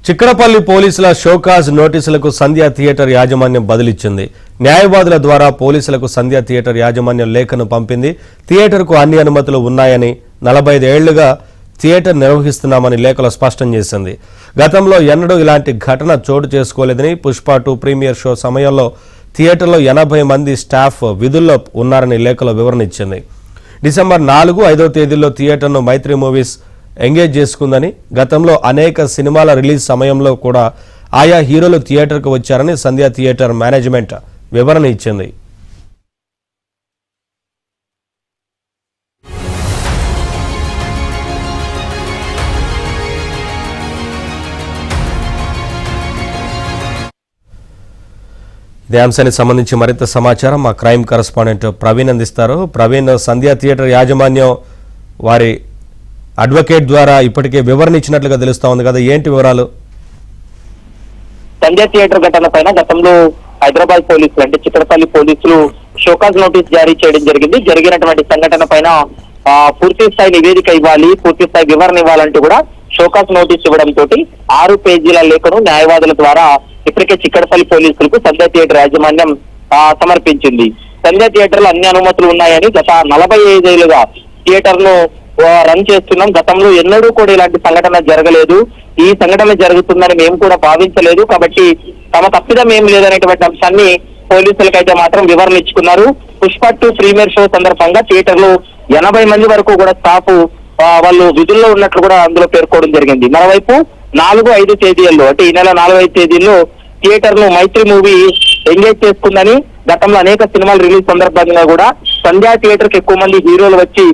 చిక్కడపల్లి పోలీసుల షోకాజ్ నోటీసులకు సంధ్య థియేటర్ యాజమాన్యం బదిలిచ్చింది. న్యాయవాదుల ద్వారా పోలీసులకు సంధ్య థియేటర్ యాజమాన్యం లేఖను పంపింది. థియేటర్కు అన్ని అనుమతులు ఉన్నాయని, 45 ఏళ్లుగా థియేటర్ నిర్వహిస్తున్నామని లేఖలో స్పష్టం చేసింది. గతంలో ఎన్నడూ ఇలాంటి ఘటన చోటు చేసుకోలేదని, పుష్ప 2 ప్రీమియర్ షో సమయంలో థియేటర్లో 80 మంది స్టాఫ్ విధుల్లో ఉన్నారని లేఖలో వివరణ ఇచ్చింది. డిసెంబర్ 4, 5వ తేదీల్లో థియేటర్ను మైత్రి మూవీస్ ఎంగేజ్ చేసుకుందని, గతంలో అనేక సినిమాల రిలీజ్ సమయంలో కూడా ఆయా హీరోలు థియేటర్కు వచ్చారని సంధ్య థియేటర్ మేనేజ్మెంట్ వివరణ ఇచ్చింది. ఇదే అంశానికి సంబంధించి మరింత సమాచారం మా క్రైమ్ కరెస్పాండెంట్ ప్రవీణ్ అందిస్తారు. ప్రవీణ్, సంధ్య థియేటర్ యాజమాన్యం వారి అడ్వకేట్ ద్వారా ఇప్పటికే వివరణ ఇచ్చినట్లుగా తెలుస్తా ఉంది కదా, ఏంటి వివరాలు? సంధ్య థియేటర్ ఘటన పైన గతంలో హైదరాబాద్ పోలీసులు అంటే చిక్కడపల్లి పోలీసులు షోకాజ్ నోటీస్ జారీ చేయడం జరిగింది. జరిగినటువంటి సంఘటన పైన పూర్తి స్థాయి నివేదిక ఇవ్వాలి, పూర్తి స్థాయి వివరణ ఇవ్వాలంటూ కూడా షోకాజ్ నోటీస్ ఇవ్వడంతో 6 పేజీల లేఖను న్యాయవాదుల ద్వారా ఇప్పటికే చిక్కడపల్లి పోలీసులకు సంధ్య థియేటర్ యాజమాన్యం సమర్పించింది. సంధ్య థియేటర్ లో అన్ని అనుమతులు ఉన్నాయని, గత 45 ఏళ్లుగా థియేటర్ ను రన్ చేస్తున్నాం, గతంలో ఎన్నడూ కూడా ఇలాంటి సంఘటన జరగలేదు, ఈ సంఘటన జరుగుతుందని మేము కూడా భావించలేదు, కాబట్టి తమ తప్పిదం ఏం లేదనేటువంటి అంశాన్ని పోలీసులకైతే మాత్రం వివరణ ఇచ్చుకున్నారు. పుష్ప 2 ప్రీమియర్ షో సందర్భంగా థియేటర్ లో 80 మంది వరకు కూడా స్టాఫ్ వాళ్ళు విధుల్లో ఉన్నట్లు కూడా అందులో పేర్కోవడం జరిగింది. మరోవైపు 4, 5 తేదీల్లో అంటే ఈ నెల 4, 5 తేదీల్లో థియేటర్ ను మైత్రి మూవీ ఎంగేజ్ చేసుకుందని, గతంలో అనేక సినిమాలు రిలీజ్ సందర్భంగా కూడా సంధ్యా థియేటర్ కి ఎక్కువ మంది హీరోలు వచ్చి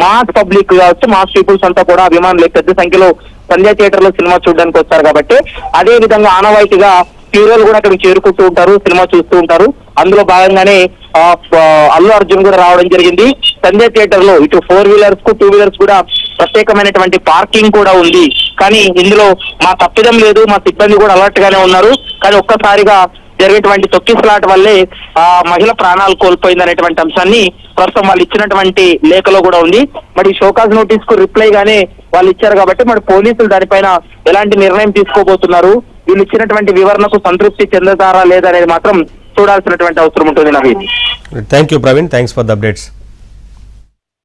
మాస్ పబ్లిక్ కావచ్చు, మాస్ పీపుల్స్ అంతా కూడా అభిమానులు పెద్ద సంఖ్యలో సంధ్యా థియేటర్ లో సినిమా చూడడానికి వస్తారు. కాబట్టి అదే విధంగా ఆనవాయితీగా హీరోలు కూడా అక్కడికి చేరుకుంటూ ఉంటారు, సినిమా చూస్తూ ఉంటారు. అందులో భాగంగానే అల్లు అర్జున్ కూడా రావడం జరిగింది. సంధ్యా థియేటర్ లో ఇటు 4 వీలర్స్ కు 2 వీలర్స్ కూడా ప్రత్యేకమైనటువంటి పార్కింగ్ కూడా ఉంది. కానీ ఇందులో మా తప్పిదం లేదు, మా సిబ్బంది కూడా అలర్ట్ గానే ఉన్నారు. కానీ ఒక్కసారిగా జరిగేటువంటి తొక్కిసలాట వల్లే మహిళ ప్రాణాలు కోల్పోయిందనేటువంటి అంశాన్ని ప్రస్తుతం వాళ్ళు ఇచ్చినటువంటి లేఖలో కూడా ఉంది. మరి షోకాజ్ నోటీస్ కు రిప్లై గానే వాళ్ళు ఇచ్చారు కాబట్టి మరి పోలీసులు దానిపైన ఎలాంటి నిర్ణయం తీసుకోబోతున్నారు, వీళ్ళు ఇచ్చినటువంటి వివరణకు సంతృప్తి చెందుతారా లేదా అనేది మాత్రం చూడాల్సినటువంటి అవసరం ఉంటుంది. Naveen, thank you Praveen, thanks for the updates.